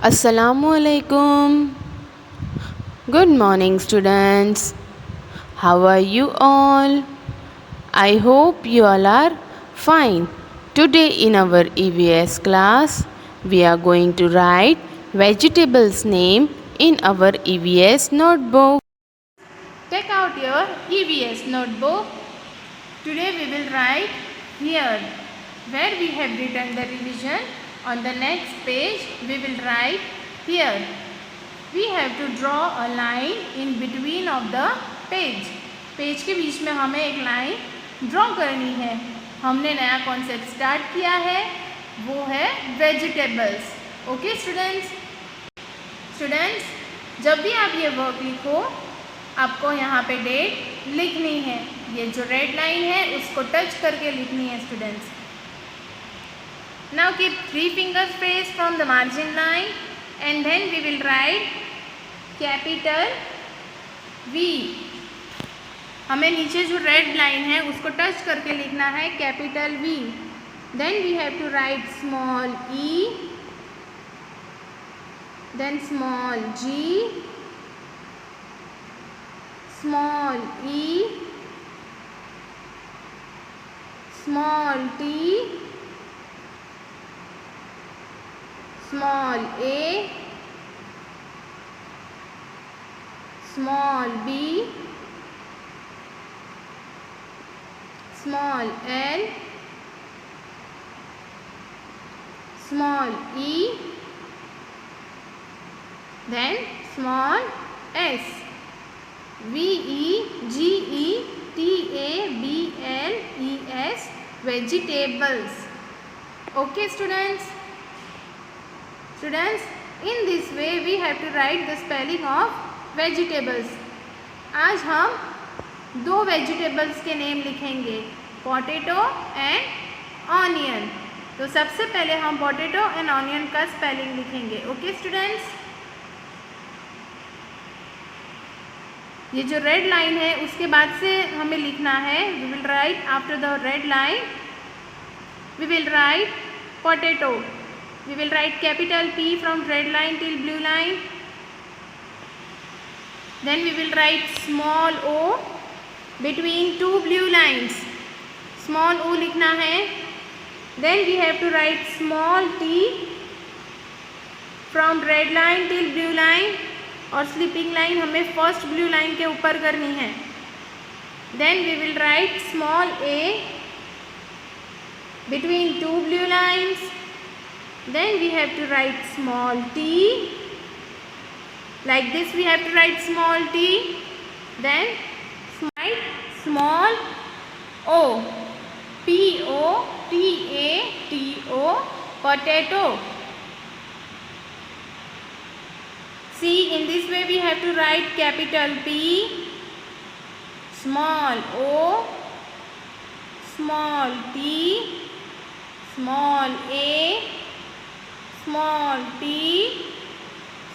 Assalamualaikum. Good morning, students. How are you all? I hope you all are fine. Today, in our EVS class, we are going to write vegetables' name in our EVS notebook. Take out your EVS notebook. Today, we will write here where we have written the revision. On the next page, we will write here. We have to draw a line in between of the page. Page के बीच में हमें एक line draw करनी है. हमने नया concept start किया है, वो है वेजिटेबल्स. ओके स्टूडेंट्स, जब भी आप ये वर्क लिखो, आपको यहाँ पे डेट लिखनी है. ये जो रेड लाइन है उसको टच करके लिखनी है students. Now keep 3 fingers placed from the margin line and then we will write capital V. हमें नीचे जो रेड लाइन है उसको टच करके लिखना है capital V. Then we have to write small e, then small g, small e, small t, small a, small b, small l, small e, then small s. V E G E T A B L E S, vegetables. Okay students, in this way we have to write the spelling of vegetables. आज हम 2 vegetables के name लिखेंगे, potato and onion. तो सबसे पहले हम potato and onion का spelling लिखेंगे. ओके स्टूडेंट्स, ये जो रेड लाइन है उसके बाद से हमें लिखना है. We will write after the red line, we will write potato. We will write capital P from red line till blue line. Then we will write small o between 2 blue lines. Small o लिखना है. Then we have to write small t from red line till blue line, और sleeping line हमें first blue line के ऊपर करनी है. Then we will write small a between 2 blue lines. Then we have to write small t. Like this we have to write small t. Then write small o, P O T A T O, potato. See, in this way we have to write capital P, small o, small t, small a, small t,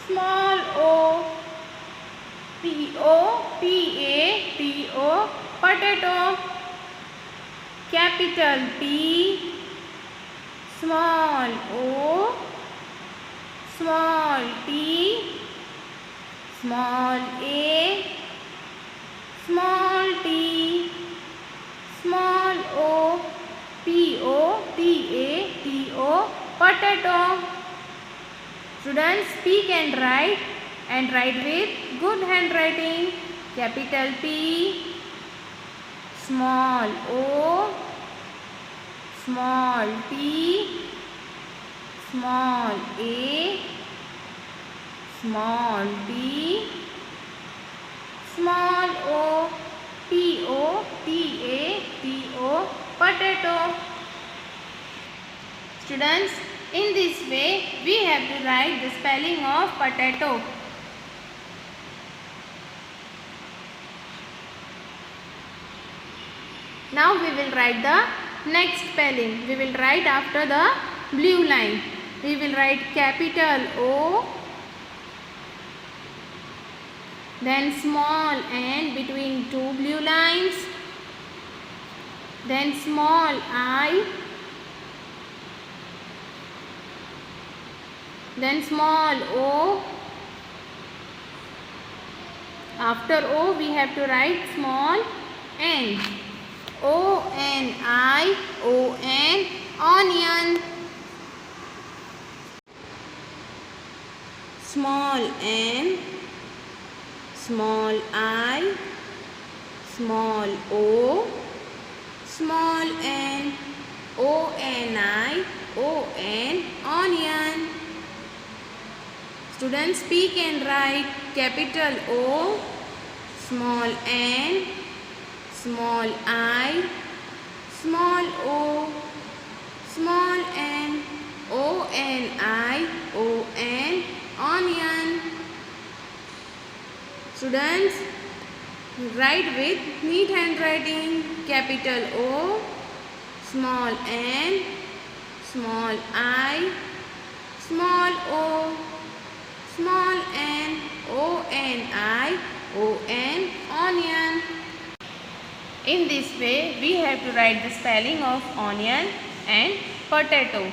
small o, P O T A T O, potato. Capital P, small o, small t, small a, small t, small o, P O T A T O, potato. Students, speak and write with good handwriting. Capital P, small o, small t, small a, small t, small o, P O T A T O, potato. Students, in this way we have to write the spelling of potato. Now we will write the next spelling. We will write after the blue line. We will write capital O, then small n between 2 blue lines, then small I, Then small o. After o we have to write small n. O-N-I-O-N, onion. Small n, small I, small o, small n, O-N-I-O-N, onion. Students, speak and write capital O, small n, small I, small o, small n, O-N-I-O-N, onion. Students, write with neat handwriting. Capital O, small n, small I, small o, small n, O-N-I-O-N, onion. In this way, we have to write the spelling of onion and potato.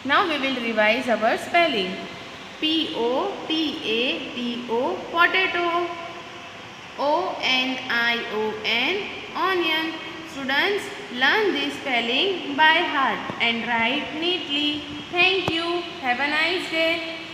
Now we will revise our spelling. P-O-T-A-T-O, potato. O-N-I-O-N, onion. Students, learn this spelling by heart and write neatly. Thank you. Have a nice day.